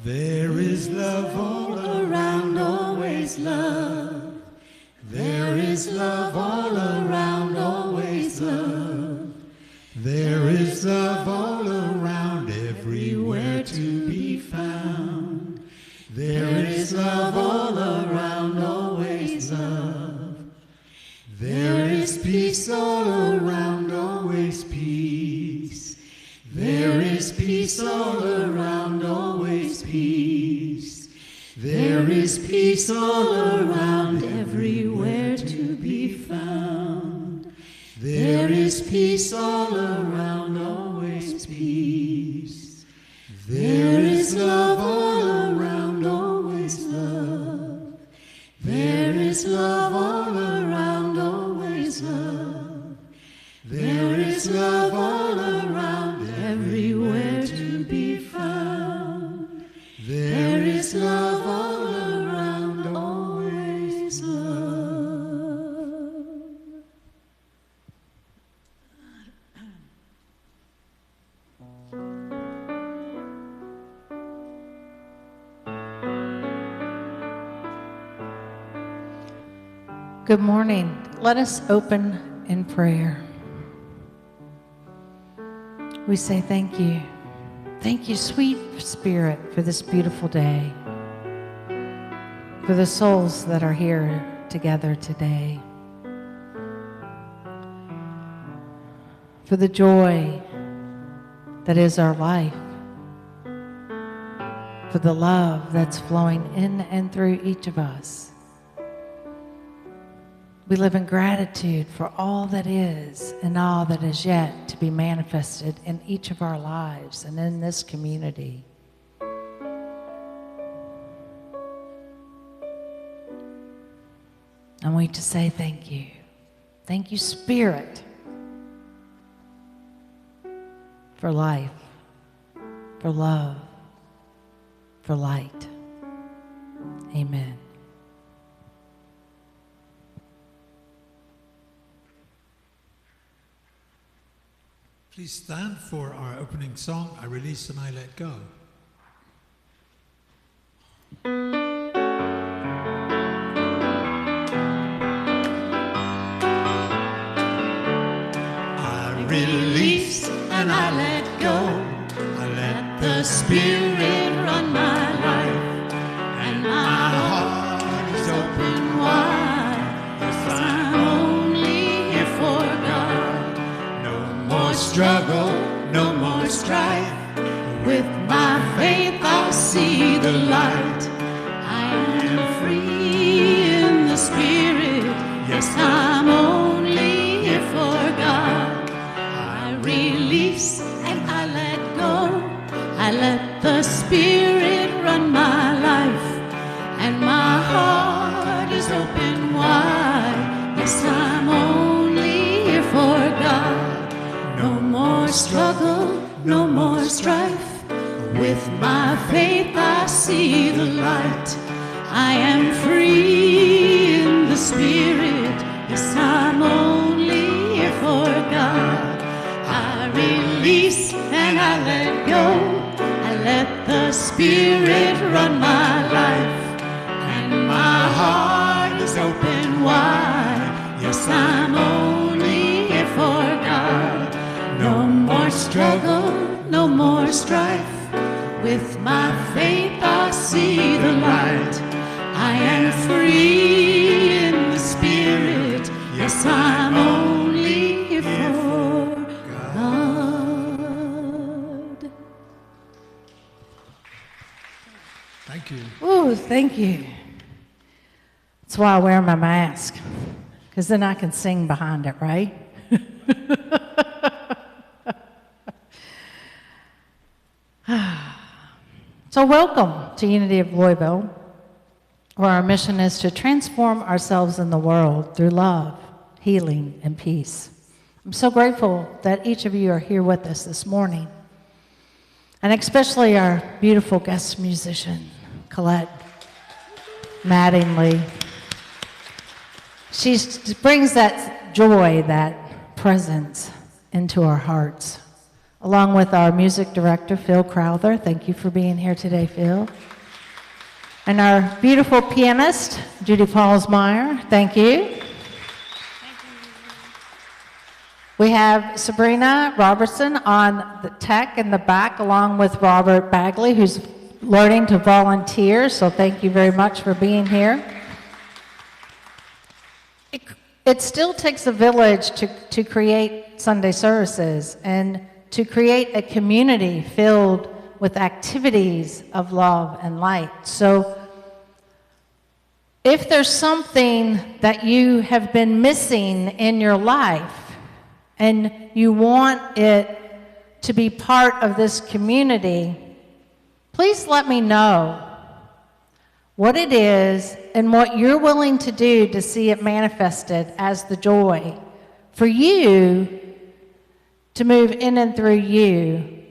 There is love all around, always love. There is love all around, always love. There is love all around, everywhere to be found. There is love all around, always love. There is peace all around, always peace. There is peace all around, always peace. There is peace all around, everywhere to be found. There is peace all around, always peace. There is love all around, always love. There is love all around, always love. There is love all around, everywhere to be found. There is love all around, always love. Good morning. Let us open in prayer. We say thank you. Thank you, sweet Spirit, for this beautiful day, for the souls that are here together today, for the joy that is our life, for the love that's flowing in and through each of us. We live in gratitude for all that is and all that is yet to be manifested in each of our lives and in this community. And we just say thank you. Thank you, Spirit, for life, for love, for light. Amen. Please stand for our opening song, I Release and I Let Go. I release and I let go. I let the Spirit run my life, and my heart is open wide. Yes, I'm only here for God. No more struggle, no more strife. With my faith I'll see the light. I am free in the Spirit. Yes, I'm only here for God. I release and I let go. I let the Spirit run my life, and my heart is open wide. Yes, I'm only here for God. No more struggle, no more strife. With my faith I see the light. I am free in the Spirit. Yes, I'm only here for God. I release and I let go. I let the Spirit run my life, and my heart is open wide. Yes, I'm only here for God. No more struggle, no more strife. With my faith I see the light. I am free in the Spirit. Yes, I'm only here for God. Thank you. Oh, thank you. That's why I wear my mask, because then I can sing behind it, right? So welcome to Unity of Louisville, where our mission is to transform ourselves in the world through love, healing, and peace. I'm so grateful that each of you are here with us this morning, and especially our beautiful guest musician, Colette Mattingly. She brings that joy, that presence into our hearts along with our music director, Phil Crowther. Thank you for being here today, Phil. And our beautiful pianist, Judy Palsmeier. Thank you. We have Sabrina Robertson on the tech in the back, along with Robert Bagley, who's learning to volunteer, so thank you very much for being here. It still takes a village to create Sunday services and to create a community filled with activities of love and light. So if there's something that you have been missing in your life and you want it to be part of this community, please let me know what it is and what you're willing to do to see it manifested as the joy for you to move in and through you,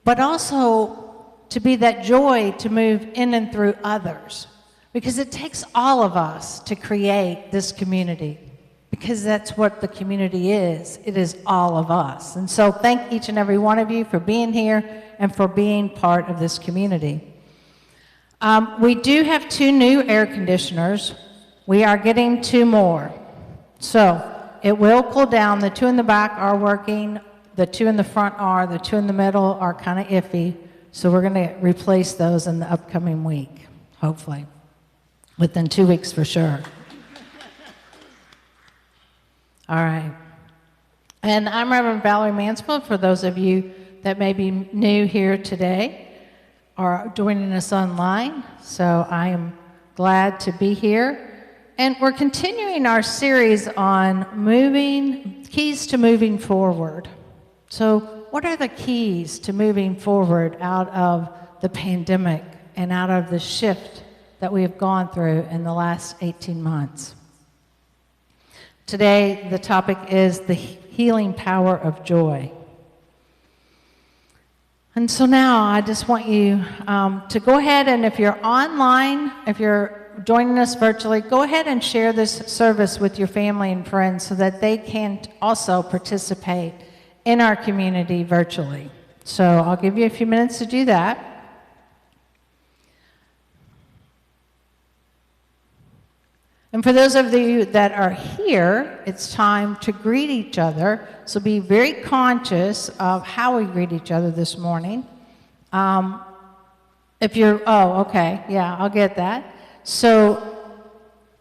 but also to be that joy to move in and through others. Because it takes all of us to create this community, because that's what the community is. It is all of us. And so thank each and every one of you for being here and for being part of this community. We do have 2 new air conditioners. We are getting 2 more. So it will cool down. The 2 in the back are working. The 2 in the front are. The 2 in the middle are kind of iffy. So we're going to replace those in the upcoming week, hopefully. Within 2 weeks for sure. All right. And I'm Reverend Valerie Mansfield, for those of you that may be new here today or joining us online. So I am glad to be here. And we're continuing our series on keys to moving forward. So what are the keys to moving forward out of the pandemic and out of the shift that we have gone through in the last 18 months? Today, the topic is the healing power of joy. And so now I just want you to go ahead, and if you're online, if you're joining us virtually, go ahead and share this service with your family and friends so that they can also participate in our community virtually. So I'll give you a few minutes to do that. And for those of you that are here, it's time to greet each other. So be very conscious of how we greet each other this morning. Okay, yeah, I'll get that. So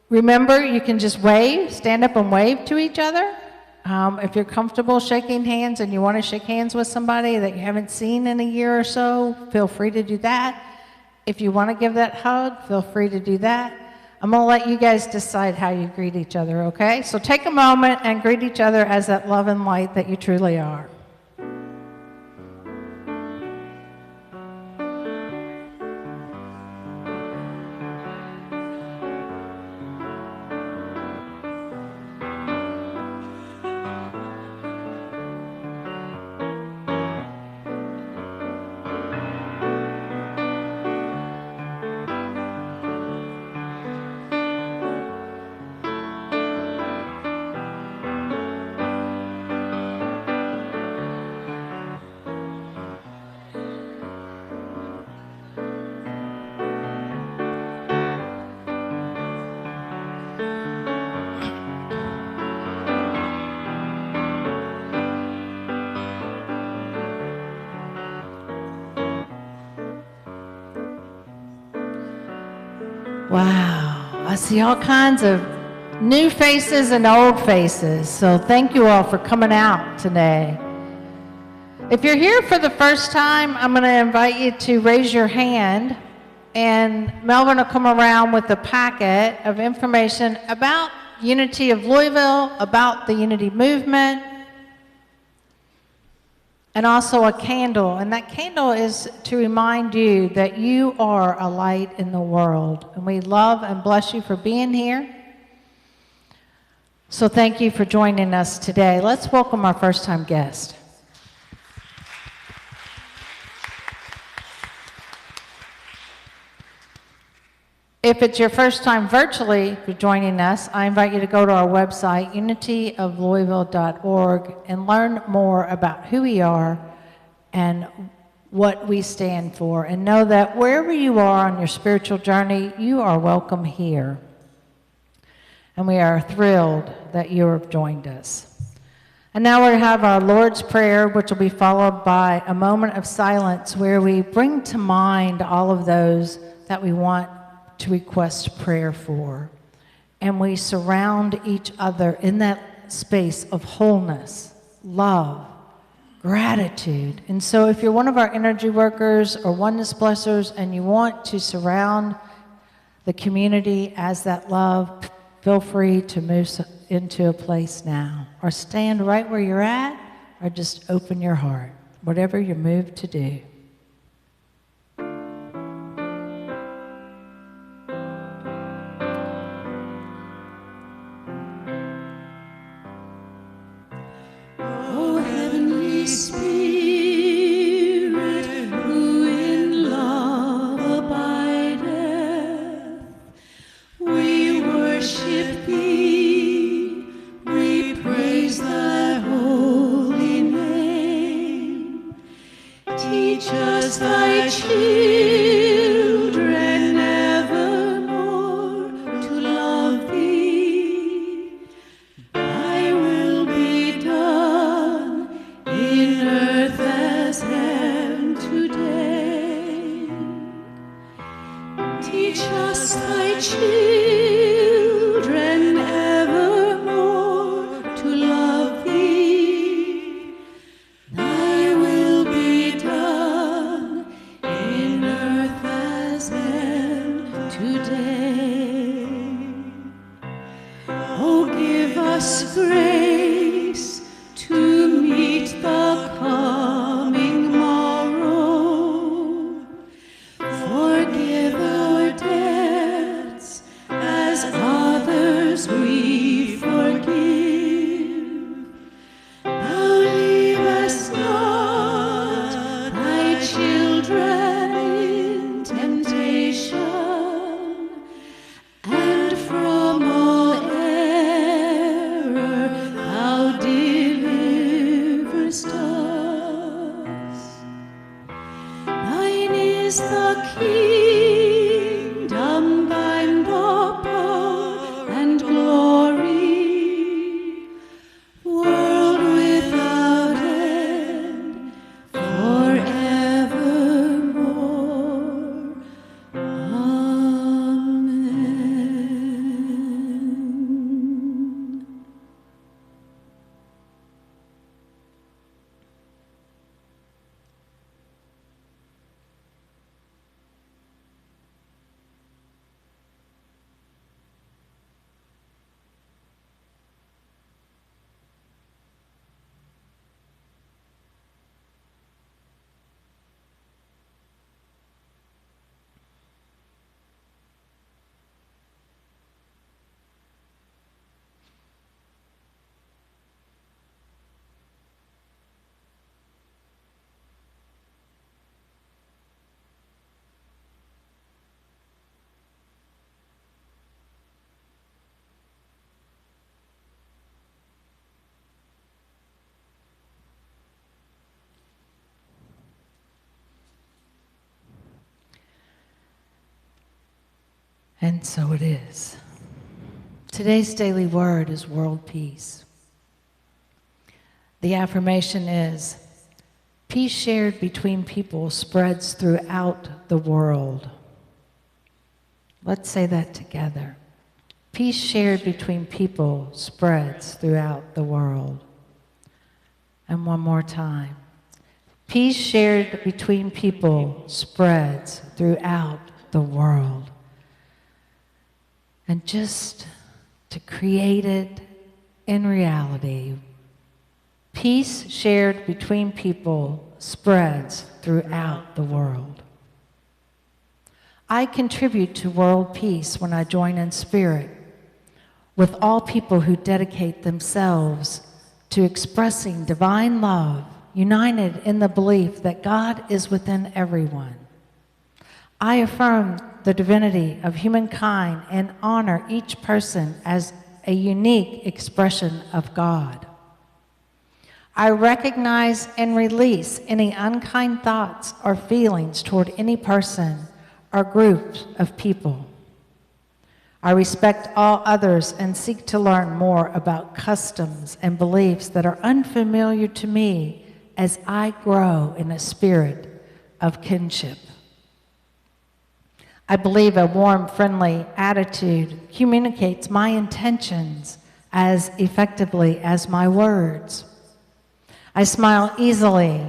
remember, you can just wave, stand up and wave to each other. If you're comfortable shaking hands and you want to shake hands with somebody that you haven't seen in a year or so, feel free to do that. If you want to give that hug, feel free to do that. I'm going to let you guys decide how you greet each other, okay? So take a moment and greet each other as that love and light that you truly are. Wow, I see all kinds of new faces and old faces. So thank you all for coming out today. If you're here for the first time, I'm going to invite you to raise your hand, and Melvin will come around with a packet of information about Unity of Louisville, about the Unity movement, and also a candle. And that candle is to remind you that you are a light in the world. And we love and bless you for being here. So thank you for joining us today. Let's welcome our first-time guest. If it's your first time virtually for joining us, I invite you to go to our website, unityoflouisville.org, and learn more about who we are and what we stand for. And know that wherever you are on your spiritual journey, you are welcome here. And we are thrilled that you have joined us. And now we have our Lord's Prayer, which will be followed by a moment of silence where we bring to mind all of those that we want to request prayer for. And we surround each other in that space of wholeness, love, gratitude. And so if you're one of our energy workers or oneness blessers and you want to surround the community as that love, feel free to move into a place now, or stand right where you're at, or just open your heart, whatever you're moved to do. O heavenly Spirit, who in love abideth, we worship thee, we praise thy holy name. Teach us thy children evermore to love thee. Thy will be done in earth as heaven today. Teach us thy children evermore to love thee. Thy will be done in earth as heaven today. Oh, give us grace to meet the coming morrow. Forgive our debts as others we forgive. Thou leave us not, thy children in temptation, and from all error thou deliverest us. Thine is the kingdom, thine the power and glory, world without end, forevermore. Amen. And so it is. Today's daily word is world peace. The affirmation is, peace shared between people spreads throughout the world. Let's say that together. Peace shared between people spreads throughout the world. And one more time. Peace shared between people spreads throughout the world. And just to create it in reality, peace shared between people spreads throughout the world. I contribute to world peace when I join in spirit with all people who dedicate themselves to expressing divine love, united in the belief that God is within everyone. I affirm the divinity of humankind and honor each person as a unique expression of God. I recognize and release any unkind thoughts or feelings toward any person or group of people. I respect all others and seek to learn more about customs and beliefs that are unfamiliar to me as I grow in a spirit of kinship. I believe a warm, friendly attitude communicates my intentions as effectively as my words. I smile easily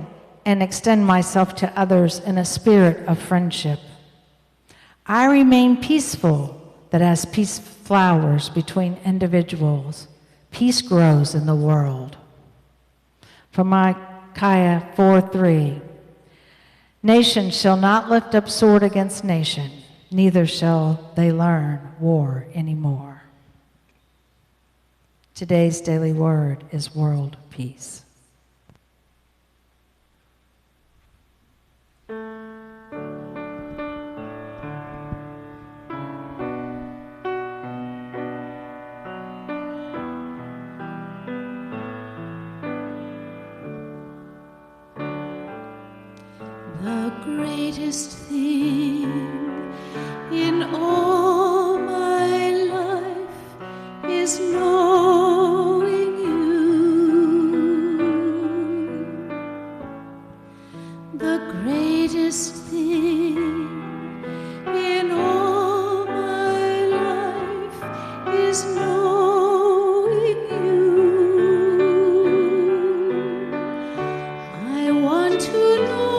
and extend myself to others in a spirit of friendship. I remain peaceful, that as peace flowers between individuals, peace grows in the world. From Micaiah 4:3, nation shall not lift up sword against nation, neither shall they learn war anymore. Today's daily word is world peace. The greatest thing in all my life is knowing you. The greatest thing in all my life is knowing you. I want to know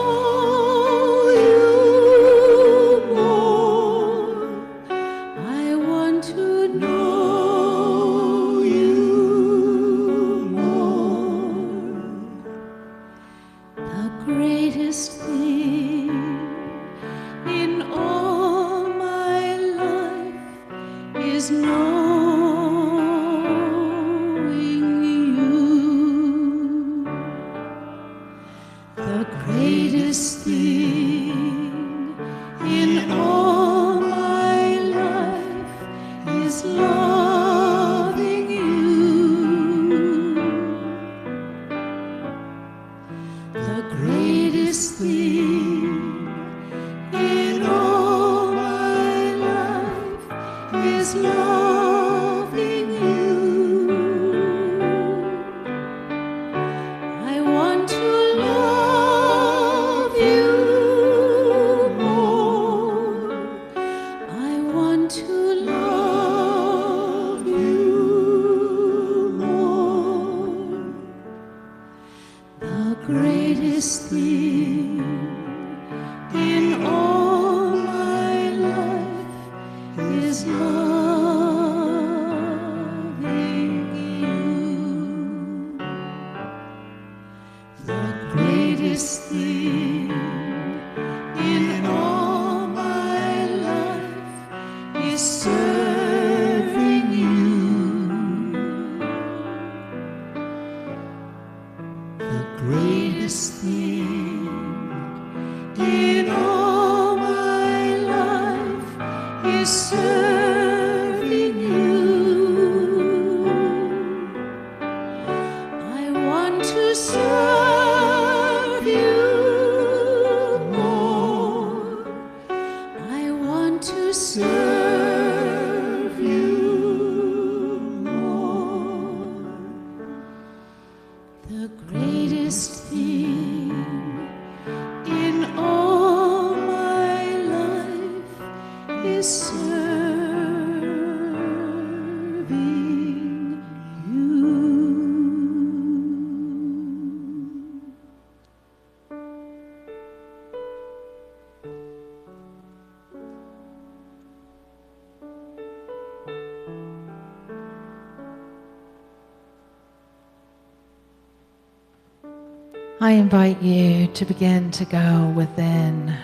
I invite you to begin to go within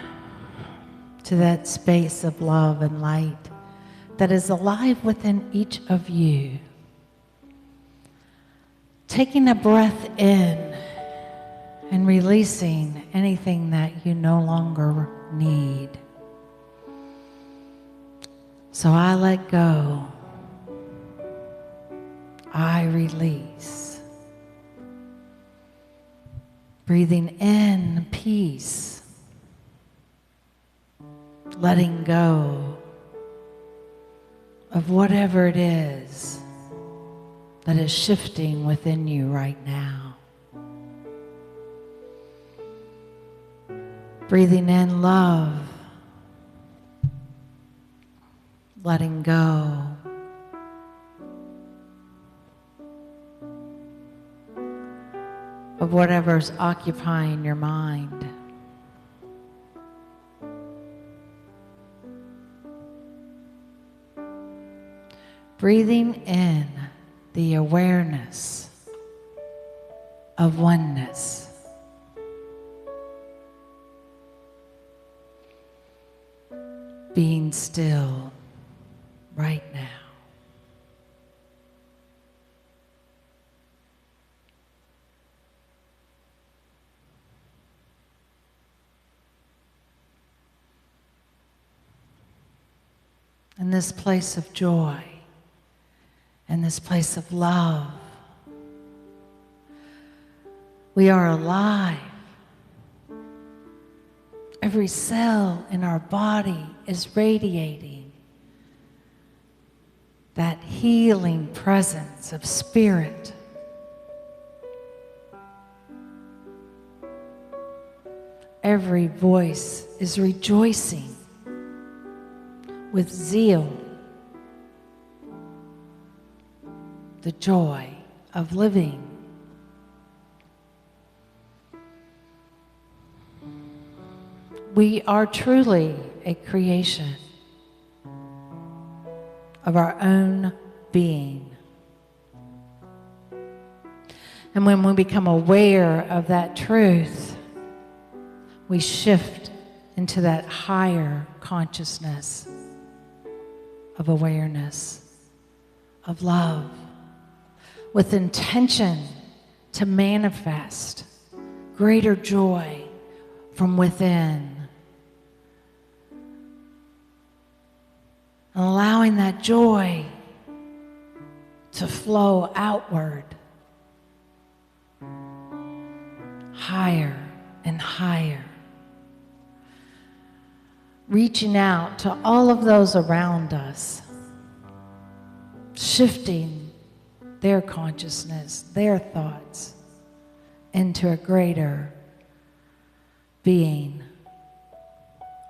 to that space of love and light that is alive within each of you. Taking a breath in and releasing anything that you no longer need. So I let go. I release. Breathing in peace, letting go of whatever it is that is shifting within you right now. Breathing in love, letting go of whatever's occupying your mind. Breathing in the awareness of oneness. Being still right now. In this place of joy, in this place of love, we are alive. Every cell in our body is radiating that healing presence of spirit. Every voice is rejoicing with zeal, the joy of living. We are truly a creation of our own being. And when we become aware of that truth, we shift into that higher consciousness of awareness, of love, with intention to manifest greater joy from within. And allowing that joy to flow outward, higher and higher. Reaching out to all of those around us, shifting their consciousness, their thoughts into a greater being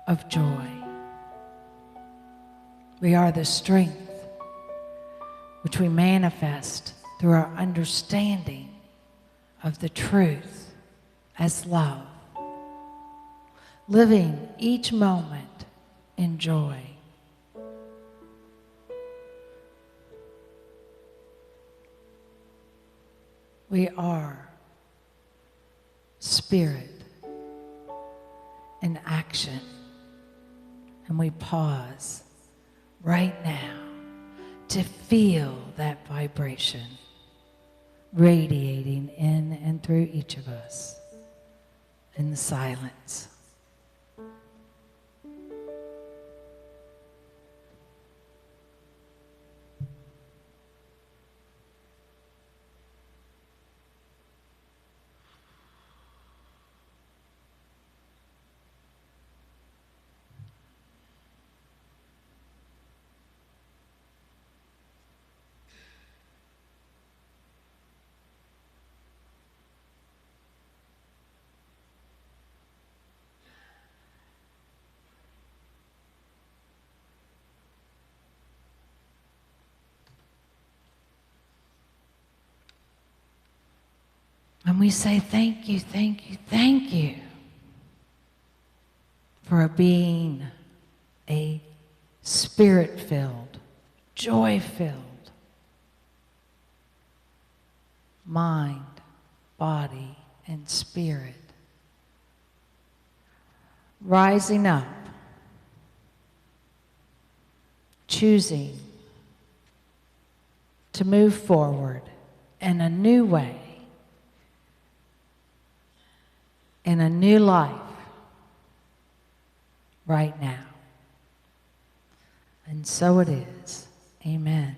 of joy. We are the strength which we manifest through our understanding of the truth as love, living each moment in joy. We are spirit in action, and we pause right now to feel that vibration radiating in and through each of us in the silence. And we say thank you, thank you, thank you for being a spirit-filled, joy-filled mind, body, and spirit. Rising up, choosing to move forward in a new way, in a new life right now. And so it is. Amen.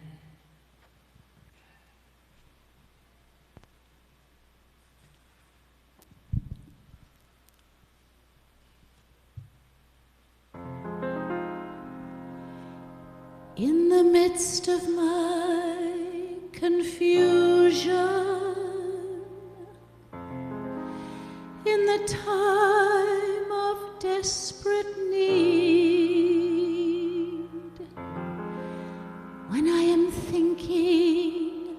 In the midst of my confusion, in the time of desperate need, when I am thinking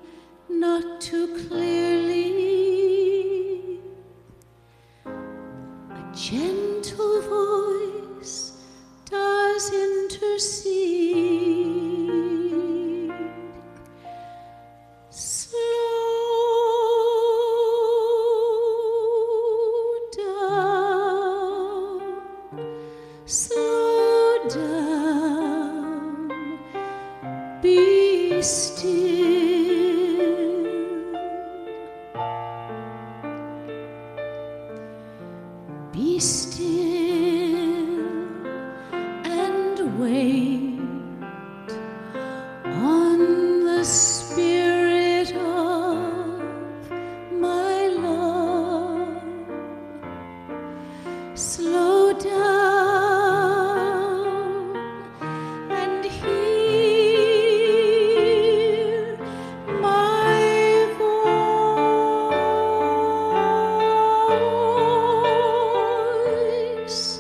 not too clearly, a gentle voice does intercede. Slow down, be still, be still and wait on the Spirit of my love. Slow down and hear my voice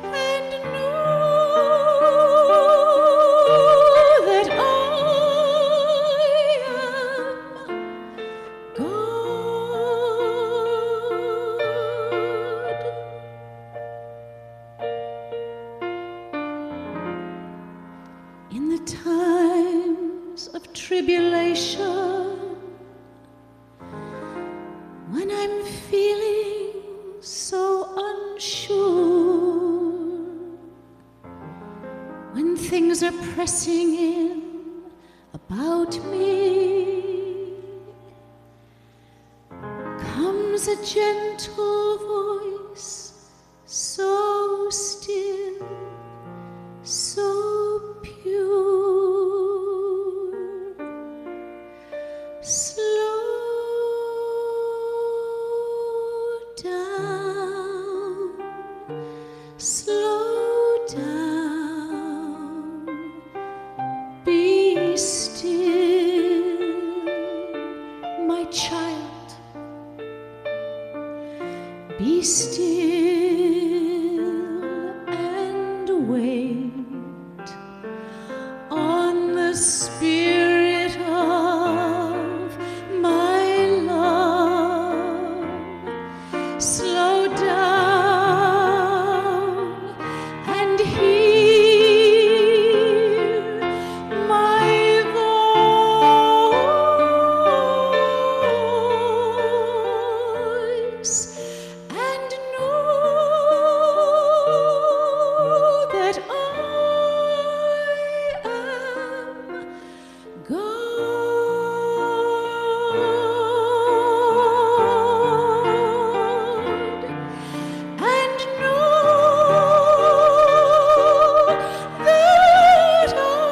and know that I am God. In the times of tribulation, when I'm feeling so unsure, when things are pressing in about me, comes a gentle voice, so still, so pure. Slow down, slow down, be still, my child, be still and wait on the Spirit of my love. Slow down and hear my voice and know that I am God, and know that I am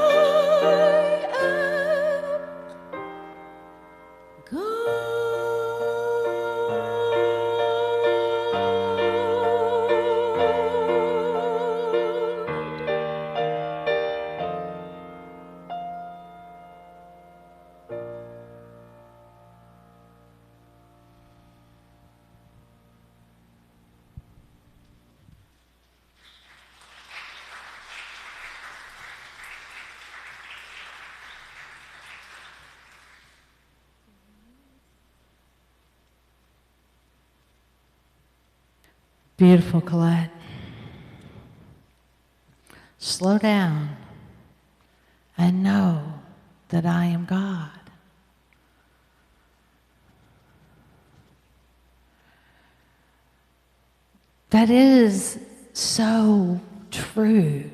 Beautiful, Colette. Slow down and know that I am God. That is so true.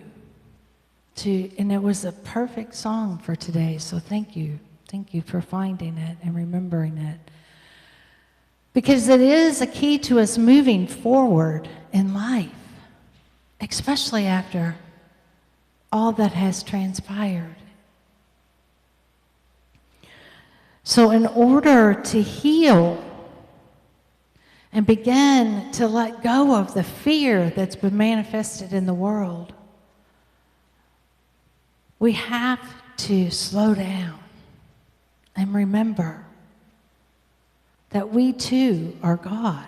And it was a perfect song for today, so thank you. Thank you for finding it and remembering it. Because it is a key to us moving forward in life, especially after all that has transpired. So in order to heal and begin to let go of the fear that's been manifested in the world, we have to slow down and remember that we too are God.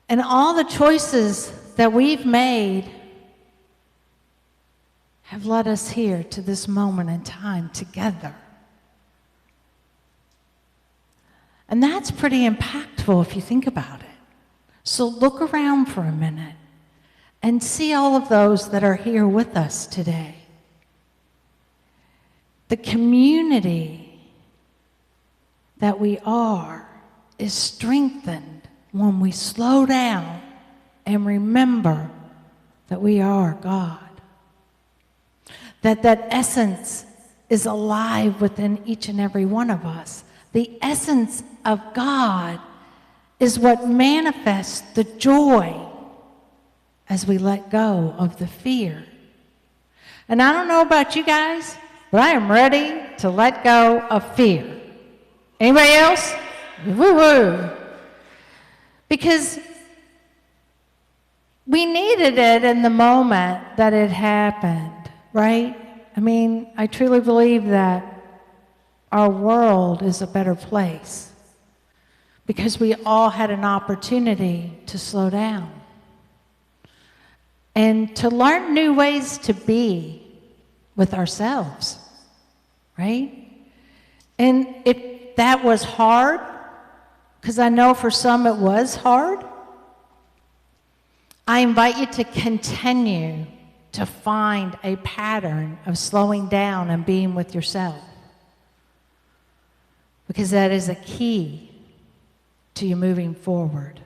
And all the choices that we've made have led us here to this moment in time together. And that's pretty impactful if you think about it. So look around for a minute and see all of those that are here with us today. The community that we are is strengthened when we slow down and remember that we are God. That essence is alive within each and every one of us. The essence of God is what manifests the joy as we let go of the fear. And I don't know about you guys, but I am ready to let go of fear. Anybody else? Woo-woo. Because we needed it in the moment that it happened, right? I mean, I truly believe that our world is a better place because we all had an opportunity to slow down and to learn new ways to be with ourselves, right? And if that was hard, because I know for some it was hard, I invite you to continue to find a pattern of slowing down and being with yourself, because that is a key to you moving forward.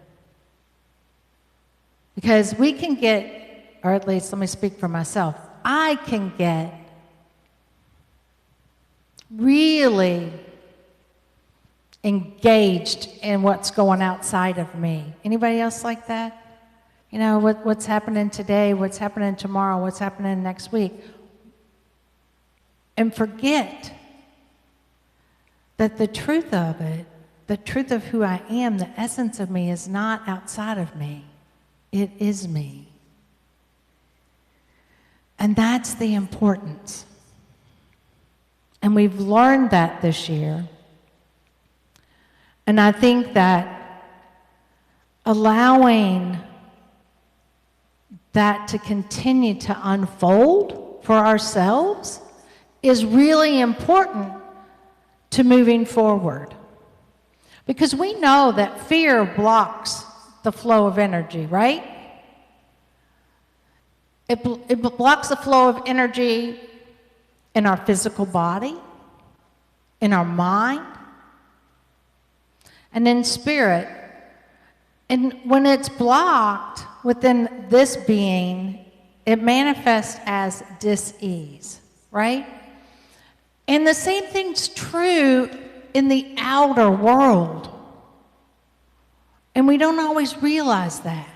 Because we can get, or at least let me speak for myself, I can get really engaged in what's going outside of me. Anybody else like that? You know, what's happening today, what's happening tomorrow, what's happening next week. And forget that the truth of it, the truth of who I am, the essence of me is not outside of me. It is me. And that's the importance. And we've learned that this year. And I think that allowing that to continue to unfold for ourselves is really important to moving forward. Because we know that fear blocks the flow of energy, right? It blocks the flow of energy in our physical body, in our mind, and in spirit. And when it's blocked within this being, it manifests as dis-ease, right? And the same thing's true in the outer world. And we don't always realize that.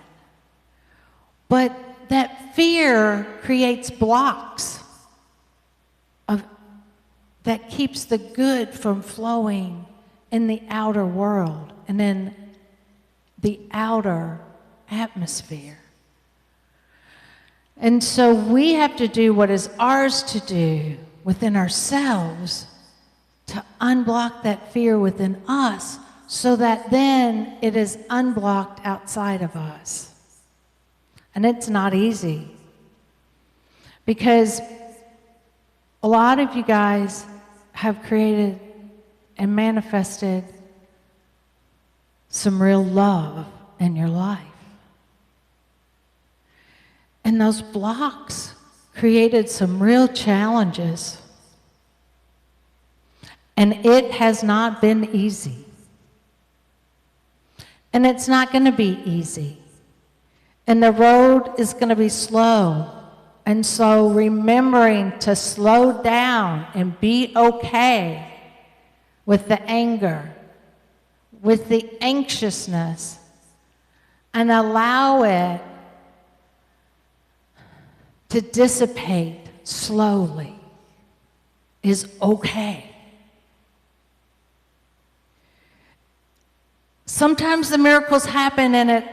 But that fear creates blocks that keeps the good from flowing in the outer world and in the outer atmosphere. And so we have to do what is ours to do within ourselves to unblock that fear within us so that then it is unblocked outside of us. And it's not easy because a lot of you guys have created and manifested some real love in your life. And those blocks created some real challenges. And it has not been easy. And it's not going to be easy. And the road is going to be slow. And so remembering to slow down and be okay with the anger, with the anxiousness, and allow it to dissipate slowly is okay. Sometimes the miracles happen and it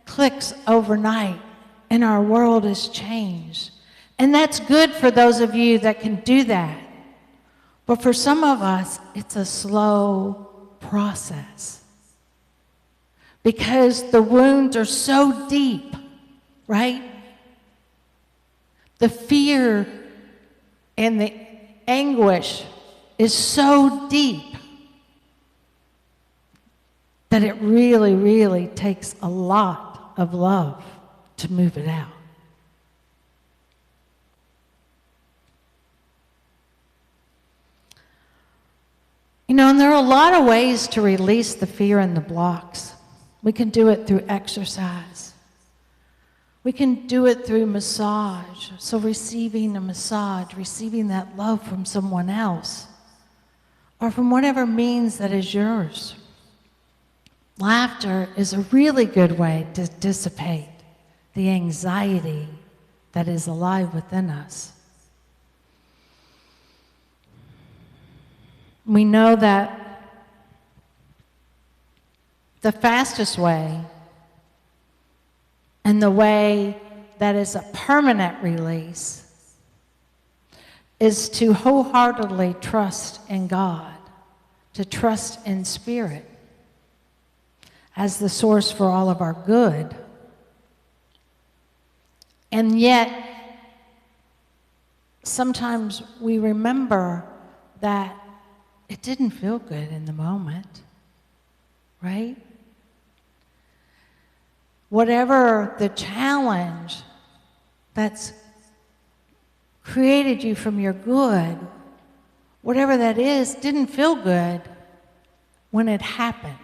clicks overnight and our world is changed. And that's good for those of you that can do that. But for some of us, it's a slow process. Because the wounds are so deep, right? The fear and the anguish is so deep that it really, really takes a lot of love to move it out. You know, and there are a lot of ways to release the fear and the blocks. We can do it through exercise. We can do it through massage. So receiving a massage, receiving that love from someone else, or from whatever means that is yours. Laughter is a really good way to dissipate the anxiety that is alive within us. We know that the fastest way and the way that is a permanent release is to wholeheartedly trust in God, to trust in Spirit as the source for all of our good. And yet, sometimes we remember that it didn't feel good in the moment, right? Whatever the challenge that's created you from your good, whatever that is, didn't feel good when it happened.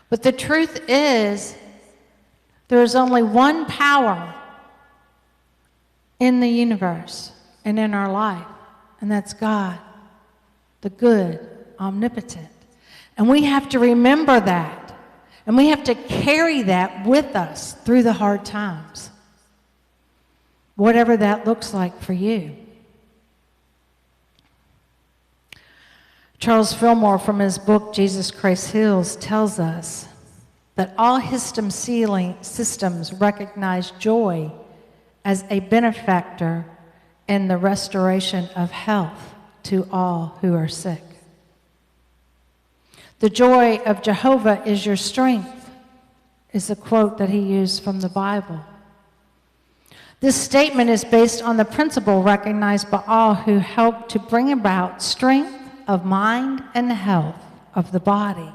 But the truth is, there is only one power in the universe and in our life, and that's God, the good, omnipotent. And we have to remember that, and we have to carry that with us through the hard times, whatever that looks like for you. Charles Fillmore, from his book, Jesus Christ Heals, tells us that all systems recognize joy as a benefactor in the restoration of health to all who are sick. The joy of Jehovah is your strength, is a quote that he used from the Bible. This statement is based on the principle recognized by all who help to bring about strength of mind and health of the body.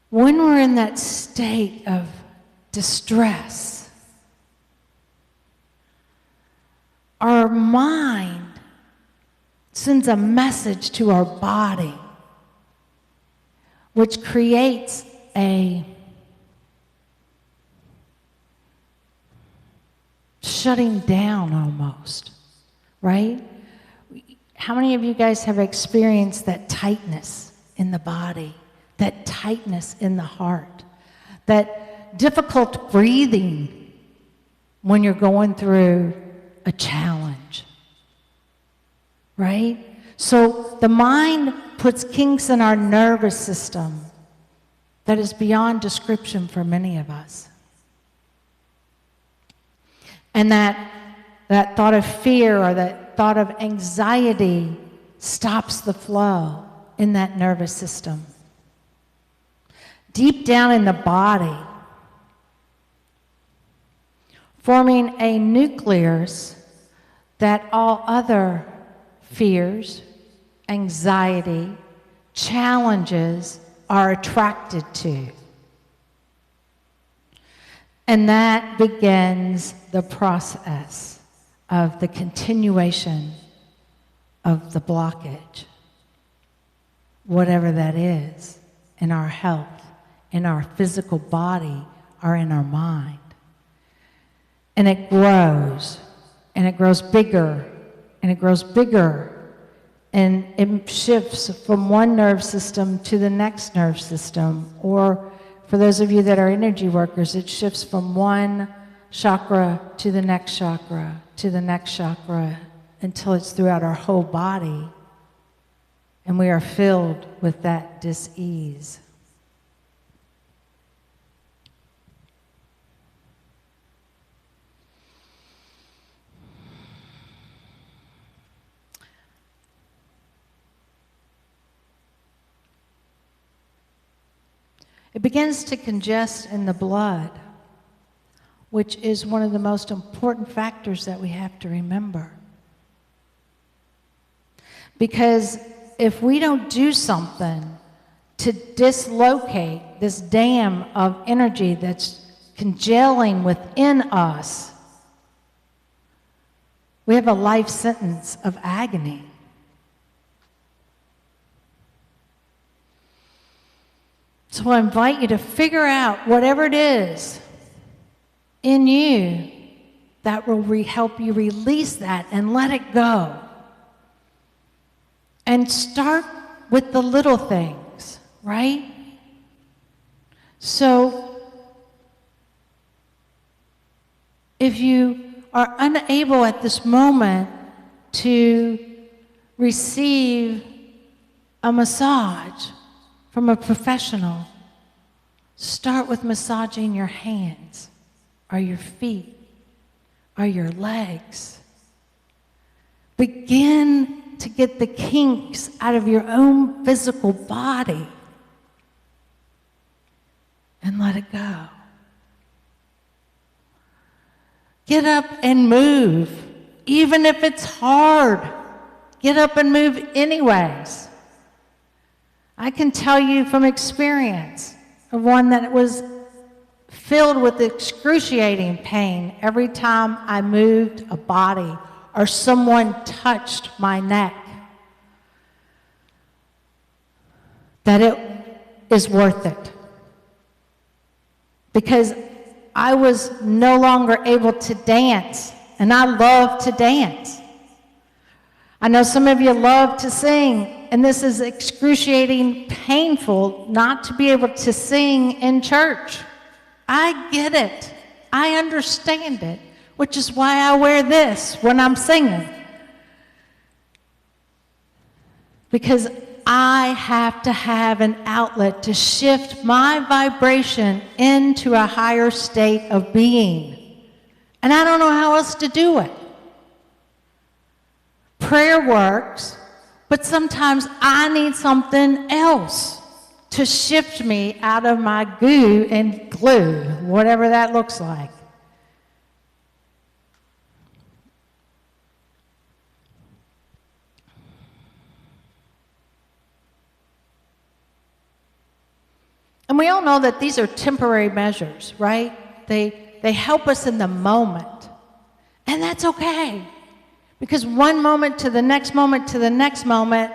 When we're in that state of distress, our mind sends a message to our body, which creates a shutting down almost, right? How many of you guys have experienced that tightness in the body, that tightness in the heart, that difficult breathing when you're going through a challenge, right? So the mind puts kinks in our nervous system that is beyond description for many of us. And that thought of fear or that thought of anxiety stops the flow in that nervous system. Deep down in the body, forming a nucleus that all other fears, anxiety, challenges are attracted to. And that begins the process of the continuation of the blockage, whatever that is, in our health, in our physical body, or in our mind. And it grows bigger, and it grows bigger, and it shifts from one nerve system to the next nerve system, or for those of you that are energy workers, it shifts from one chakra to the next chakra, to the next chakra, until it's throughout our whole body, and we are filled with that dis-ease. it begins to congest in the blood, which is one of the most important factors that we have to remember. Because if we don't do something to dislocate this dam of energy that's congealing within us, we have a life sentence of agony. So I invite you to figure out whatever it is in you that will help you release that and let it go. And start with the little things, right? So if you are unable at this moment to receive a massage from a professional, start with massaging your hands or your feet or your legs. Begin to get the kinks out of your own physical body and let it go. Get up and move, even if it's hard. Get up and move anyways. I can tell you from experience of one that was filled with excruciating pain every time I moved a body or someone touched my neck, that it is worth it. Because I was no longer able to dance, and I love to dance. I know some of you love to sing, and this is excruciating, painful not to be able to sing in church. I get it. I understand it, which is why I wear this when I'm singing. Because I have to have an outlet to shift my vibration into a higher state of being. And I don't know how else to do it. Prayer works, but sometimes I need something else to shift me out of my goo and glue, whatever that looks like. And we all know that these are temporary measures, right? They help us in the moment. And that's okay. Because one moment to the next moment to the next moment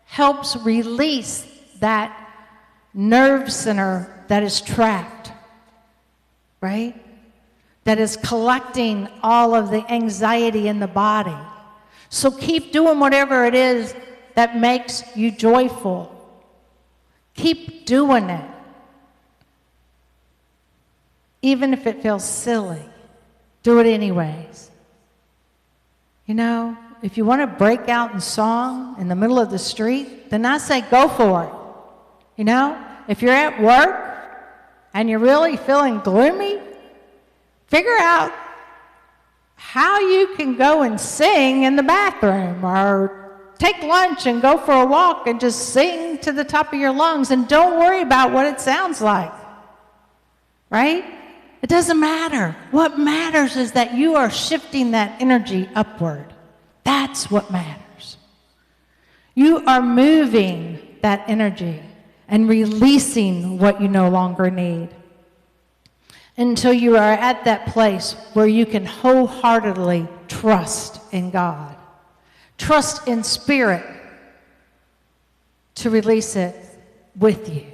helps release that nerve center that is trapped, right? That is collecting all of the anxiety in the body. So keep doing whatever it is that makes you joyful. Keep doing it. Even if it feels silly, do it anyways. You know, if you want to break out in song in the middle of the street, then I say go for it. You know, if you're at work and you're really feeling gloomy, figure out how you can go and sing in the bathroom, or take lunch and go for a walk and just sing to the top of your lungs, and don't worry about what it sounds like, right? It doesn't matter. What matters is that you are shifting that energy upward. That's what matters. You are moving that energy and releasing what you no longer need until you are at that place where you can wholeheartedly trust in God. Trust in Spirit to release it with you,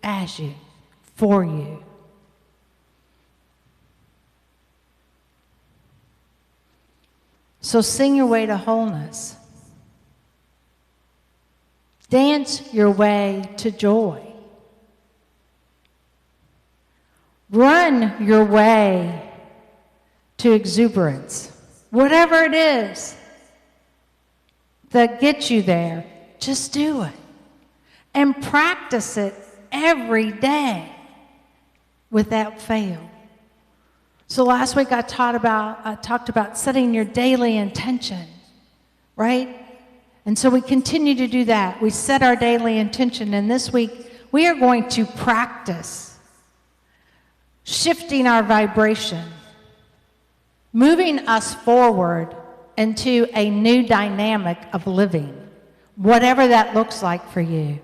as you, for you. So sing your way to wholeness. Dance your way to joy. Run your way to exuberance. Whatever it is that gets you there, just do it. And practice it every day without fail. So last week I talked about setting your daily intention, right? And so we continue to do that. We set our daily intention, and this week we are going to practice shifting our vibration, moving us forward into a new dynamic of living, whatever that looks like for you,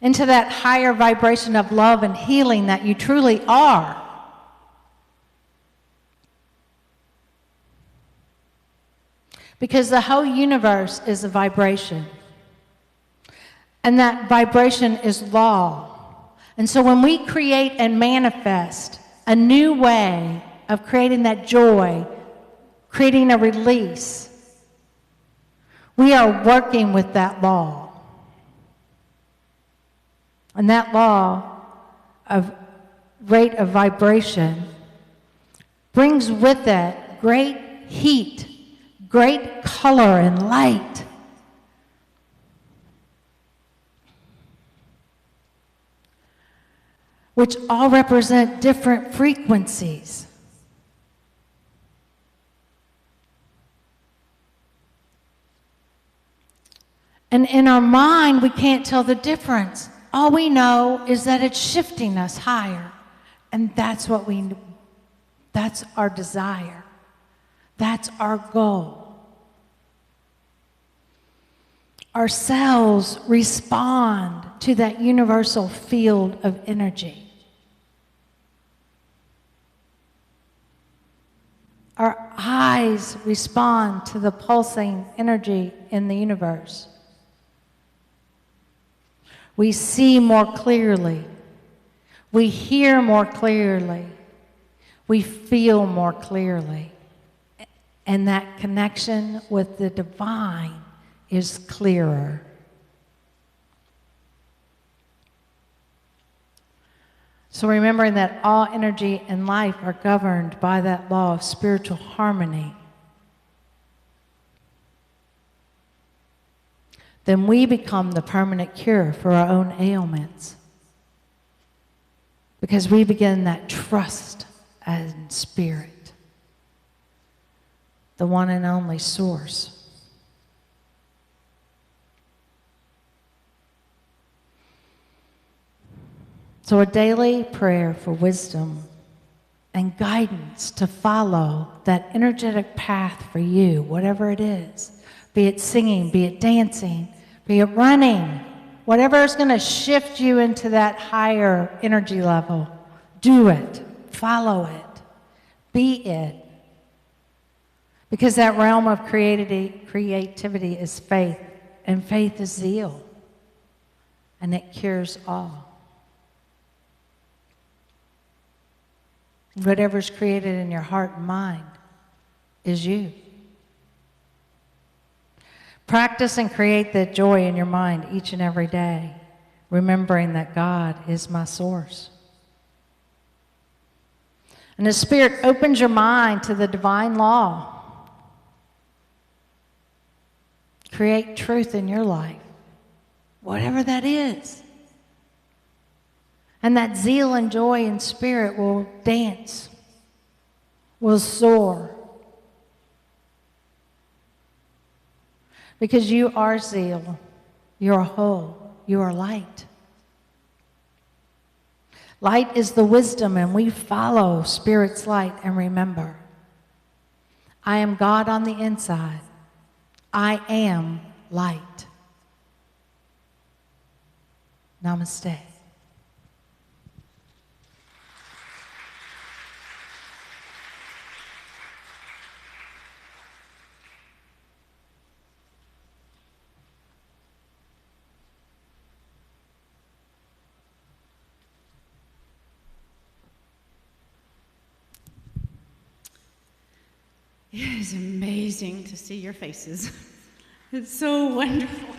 into that higher vibration of love and healing that you truly are. Because the whole universe is a vibration. And that vibration is law. And so when we create and manifest a new way of creating that joy, creating a release, we are working with that law. And that law of rate of vibration brings with it great heat, great color and light. Which all represent different frequencies. And in our mind, we can't tell the difference. All we know is that it's shifting us higher. And that's what that's our desire. That's our goal. Our cells respond to that universal field of energy. Our eyes respond to the pulsing energy in the universe. We see more clearly. We hear more clearly. We feel more clearly. And that connection with the divine is clearer. So remembering that all energy and life are governed by that law of spiritual harmony, then we become the permanent cure for our own ailments. Because we begin that trust in spirit, the one and only source. So a daily prayer for wisdom and guidance to follow that energetic path for you, whatever it is. Be it singing, be it dancing, be it running, whatever is going to shift you into that higher energy level. Do it. Follow it. Be it. Because that realm of creativity is faith, and faith is zeal, and it cures all. Whatever's created in your heart and mind is you. Practice and create that joy in your mind each and every day, remembering that God is my source. And the Spirit opens your mind to the divine law. Create truth in your life, whatever that is. And that zeal and joy and spirit will dance, will soar. Because you are zeal, you are whole, you are light. Light is the wisdom, and we follow Spirit's light and remember, I am God on the inside. I am light. Namaste. It is amazing to see your faces. It's so wonderful.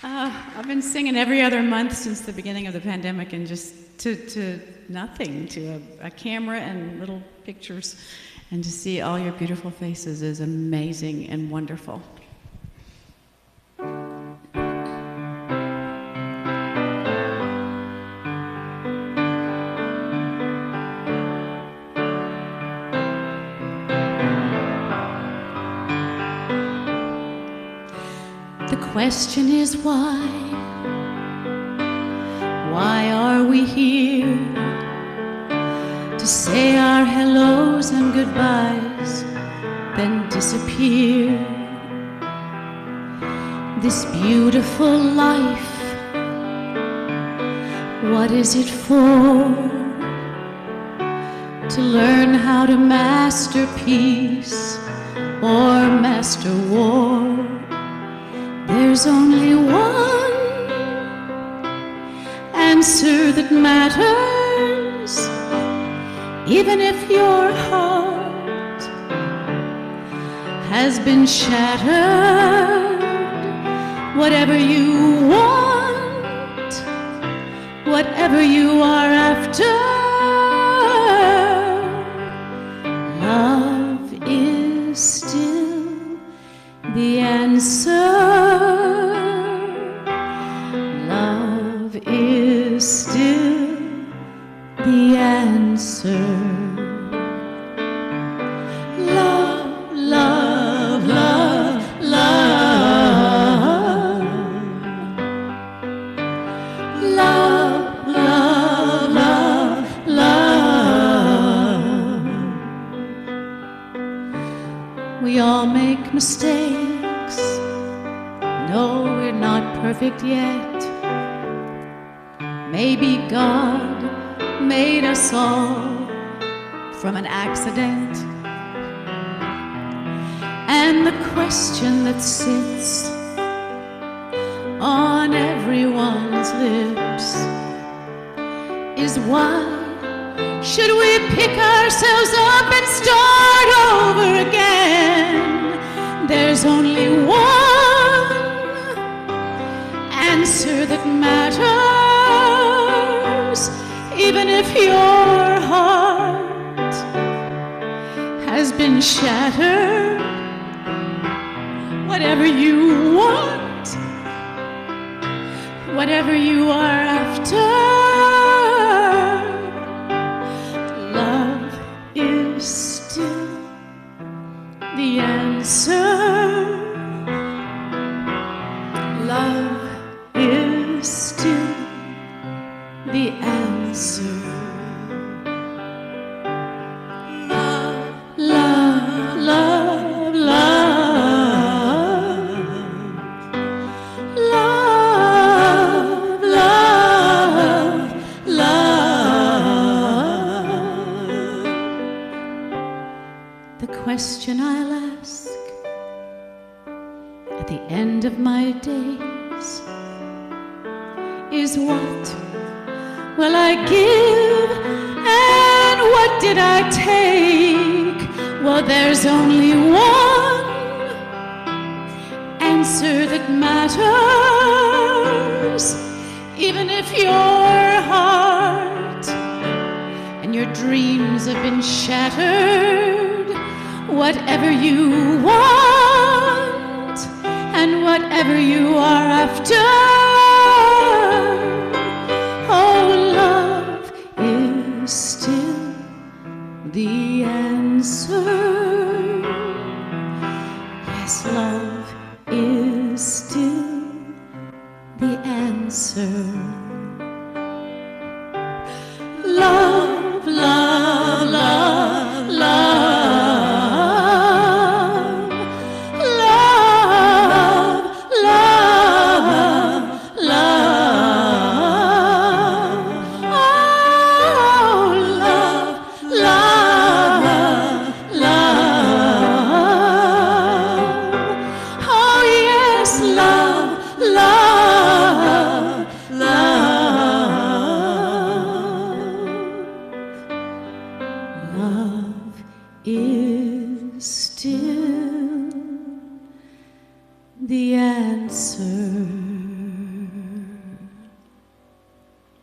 I've been singing every other month since the beginning of the pandemic, and just to nothing, to a camera and little pictures, and to see all your beautiful faces is amazing and wonderful. The question is why to say our hellos and goodbyes, then disappear. This beautiful life, what is it for? To learn how to master peace or master war. There's only one answer that matters, even if your heart has been shattered. Whatever you want, whatever you are after, love is still the answer. Love is still the answer. Love, love, love, love. Love, love, love, love. We all make mistakes. No, we're not perfect yet. Maybe God made us all from an accident. And the question that sits on everyone's lips is why should we pick ourselves up and start over again? There's only one answer that matters, even if your heart has been shattered. Whatever you want, whatever you are after, love is still the answer. Love is still the answer. Love, love, love, love. Love, love, love. The question I'll ask at the end of my days is what will I give and what did I take? Well, there's only one answer that matters, even if your heart and your dreams have been shattered. Whatever you want and whatever you are after, oh, love is still the answer. Yes, love is still the answer. Love, love, love, love. Love, love, love. Oh, love, love, love. Oh, yes, love, love, love. Love is still the answer.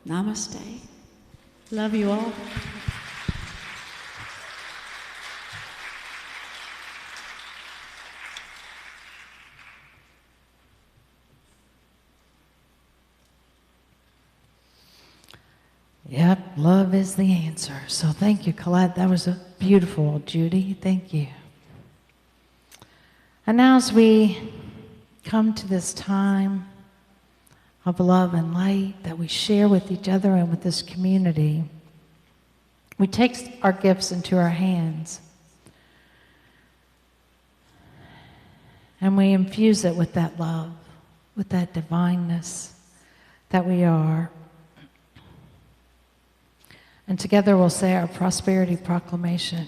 Namaste. Love you all. Yep, love is the answer. So thank you, Colette. That was a beautiful, Judy. Thank you. And now as we come to this time of love and light that we share with each other and with this community, We take our gifts into our hands and we infuse it with that love, with that divineness that we are. And together we'll say our prosperity proclamation.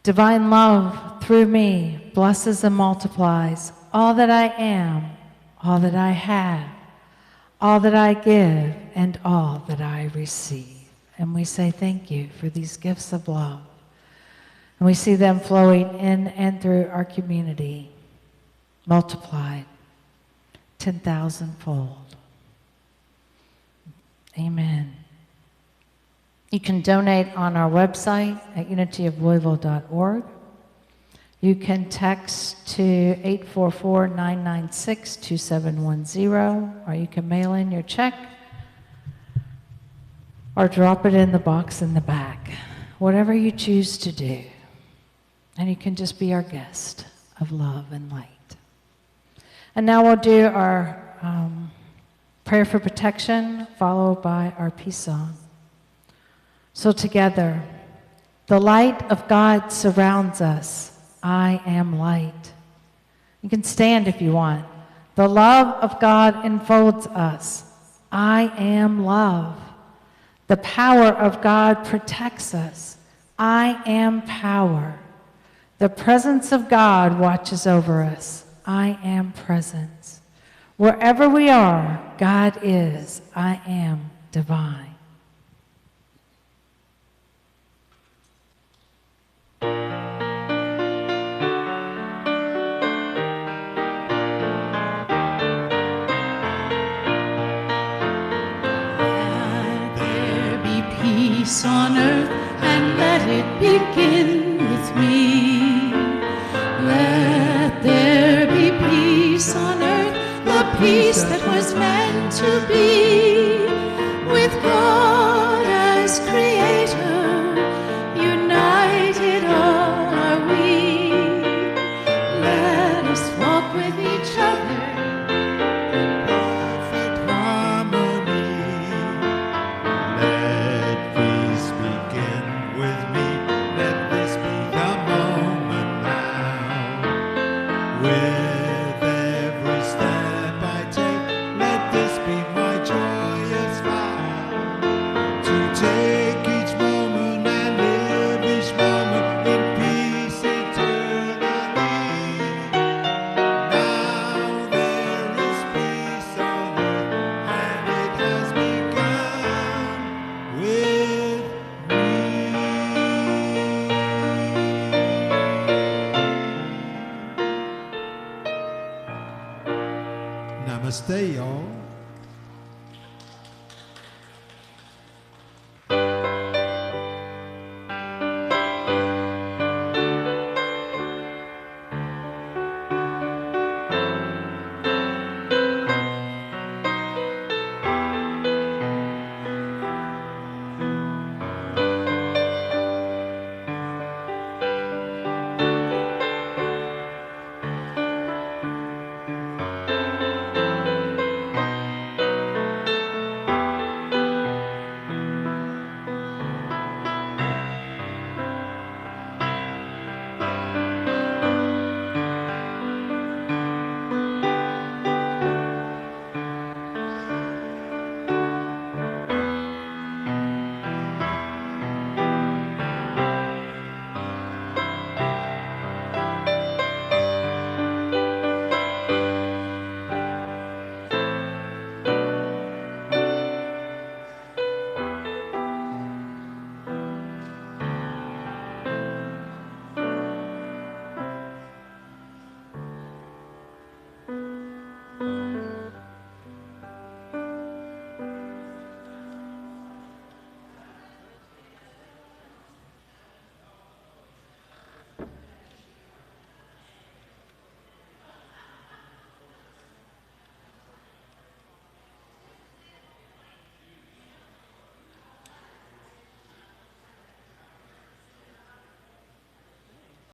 Divine love through me blesses and multiplies all that I am, all that I have, all that I give, and all that I receive. And we say thank you for these gifts of love. And we see them flowing in and through our community, multiplied 10,000-fold. Amen. You can donate on our website at unityoflouisville.org. You can text to 844-996-2710, or you can mail in your check or drop it in the box in the back. Whatever you choose to do. And you can just be our guest of love and light. And now we'll do our prayer for protection, followed by our peace song. So together, the light of God surrounds us. I am light. You can stand if you want. The love of God enfolds us. I am love. The power of God protects us. I am power. The presence of God watches over us. I am presence. Wherever we are, God is. I am divine. Peace on earth, and let it begin with me. Let there be peace on earth, the peace that was meant to be.